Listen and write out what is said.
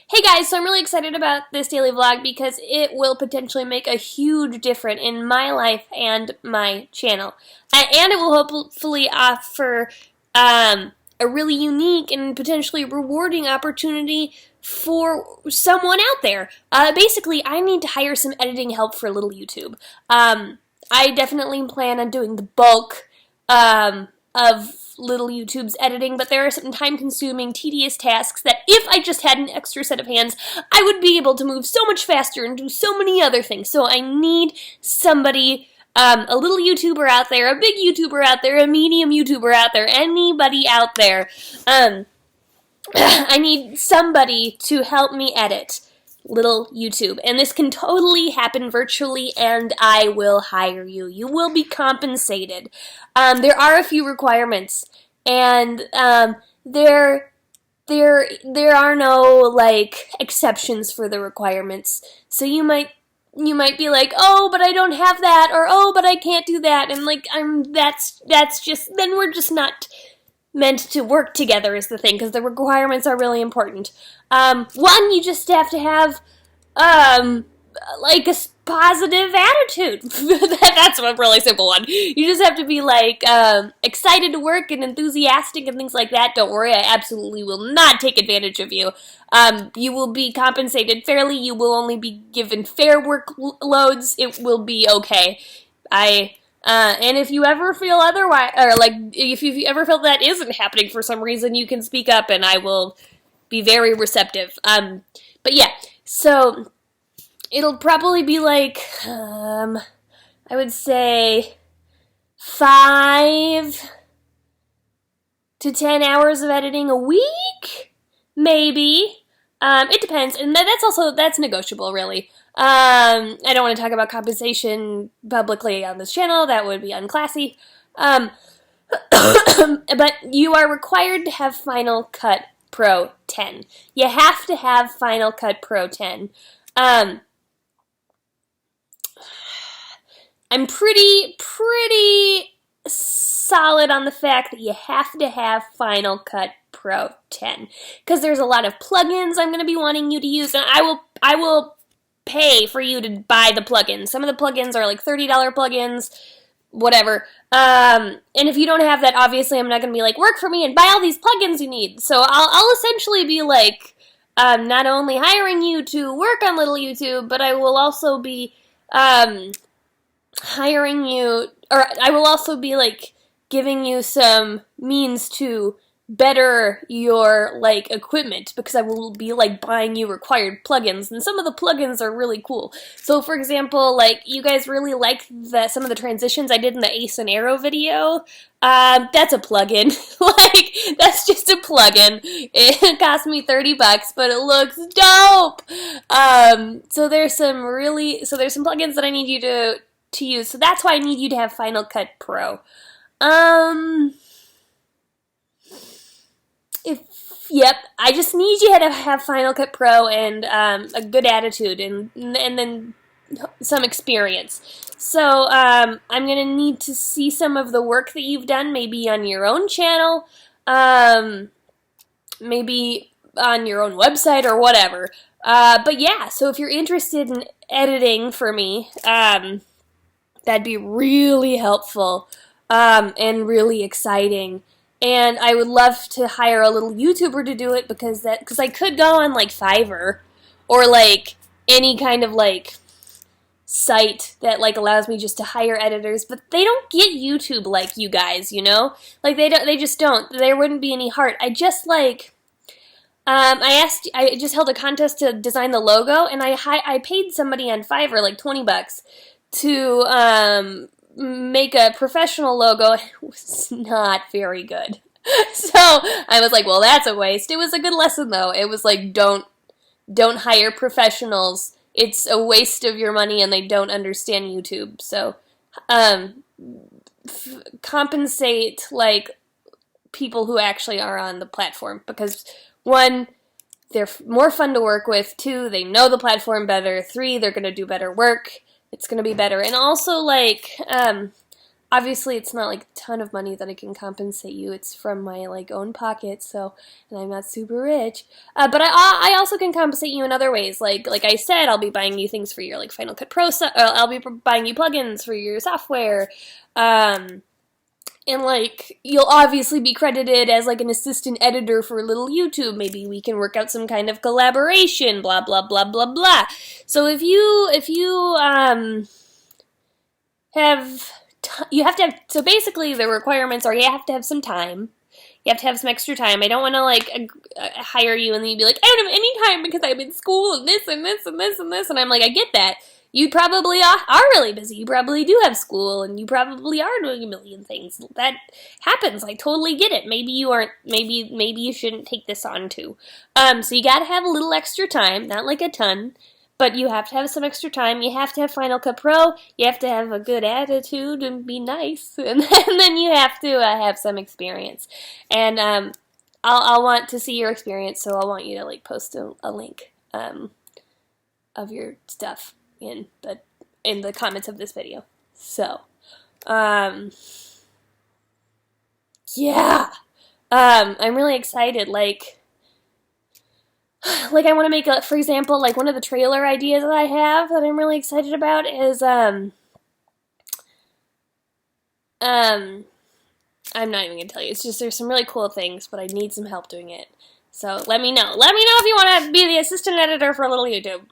Hey guys, so I'm really excited about this daily vlog because it will potentially make a huge difference in my life and my channel. And it will hopefully offer a really unique and potentially rewarding opportunity for someone out there. Basically, I need to hire some editing help for little YouTube. I definitely plan on doing the bulk of little YouTube's editing, but there are some time-consuming, tedious tasks that if I just had an extra set of hands, I would be able to move so much faster and do so many other things. So I need somebody, a little YouTuber out there, a big YouTuber out there, a medium YouTuber out there, anybody out there. I need somebody to help me edit little YouTube, and this can totally happen virtually, and I will hire you. You will be compensated. There are a few requirements, and there are no like exceptions for the requirements. So you might be like, oh, but I don't have that, or oh, but I can't do that, and like that's just, then we're just not meant to work together is the thing, because the requirements are really important. One, you just have to have, like a positive attitude. That's a really simple one. You just have to be, like, excited to work and enthusiastic and things like that. Don't worry, I absolutely will not take advantage of you. You will be compensated fairly. You will only be given fair workloads. It will be okay. And if you ever feel otherwise, or like, if you ever feel that isn't happening for some reason, you can speak up and I will be very receptive. But yeah, so it'll probably be like, I would say 5 to 10 hours of editing a week, maybe. It depends, and that's negotiable, really. I don't want to talk about compensation publicly on this channel. That would be unclassy. But you are required to have Final Cut Pro 10. You have to have Final Cut Pro 10. I'm pretty solid on the fact that you have to have Final Cut Pro 10, because there's a lot of plugins I'm going to be wanting you to use, and I will pay for you to buy the plugins. Some of the plugins are like $30 plugins, whatever. And if you don't have that, obviously I'm not going to be like, work for me and buy all these plugins you need. So I'll essentially be like, not only hiring you to work on little YouTube, but I will also be hiring you, or I will also be like giving you some means to better your like equipment, because I will be like buying you required plugins, and some of the plugins are really cool. So for example, like, you guys really like some of the transitions I did in the Ace and Arrow video. That's a plugin. Like, that's just a plugin. It cost me $30, but it looks dope. So there's some plugins that I need you to use. So that's why I need you to have Final Cut Pro. Yep, I just need you to have Final Cut Pro and a good attitude and then some experience. So I'm going to need to see some of the work that you've done, maybe on your own channel, maybe on your own website or whatever. But yeah, so if you're interested in editing for me, that'd be really helpful and really exciting. And I would love to hire a little YouTuber to do it, because I could go on like Fiverr or like any kind of like site that like allows me just to hire editors, but they don't get YouTube like you guys, you know? Like they just don't. There wouldn't be any heart. I just like I just held a contest to design the logo, and I paid somebody on Fiverr like $20 to make a professional logo. It was not very good. So I was like, well, that's a waste. It was a good lesson, though. It was like, don't hire professionals. It's a waste of your money, and they don't understand YouTube. So compensate like people who actually are on the platform, because 1, they're more fun to work with. 2, they know the platform better. 3, they're going to do better work. It's going to be better. And also, like, obviously it's not like a ton of money that I can compensate you. It's from my like own pocket, so, and I'm not super rich. But I also can compensate you in other ways. Like I said, I'll be buying you things for your like Final Cut Pro stuff. I'll be buying you plugins for your software. And like you'll obviously be credited as like an assistant editor for a little YouTube. Maybe we can work out some kind of collaboration. Blah blah blah blah blah. So if you have you have to have, so basically the requirements are you have to have some time. You have to have some extra time. I don't want to like hire you and then you'd be like, I don't have any time because I'm in school and this and this and this and this. And I'm like, I get that. You probably are really busy. You probably do have school and you probably are doing a million things. That happens. I totally get it. Maybe you aren't, maybe you shouldn't take this on too. So you gotta have a little extra time, not like a ton. But you have to have some extra time. You have to have Final Cut Pro. You have to have a good attitude and be nice. And then you have to have some experience. And I'll want to see your experience, so I'll want you to like post a link of your stuff in the comments of this video. So, yeah. I'm really excited. Like I want to make for example, like one of the trailer ideas that I have that I'm really excited about is I'm not even gonna tell you. It's just there's some really cool things, but I need some help doing it. So let me know. Let me know if you want to be the assistant editor for a little YouTube.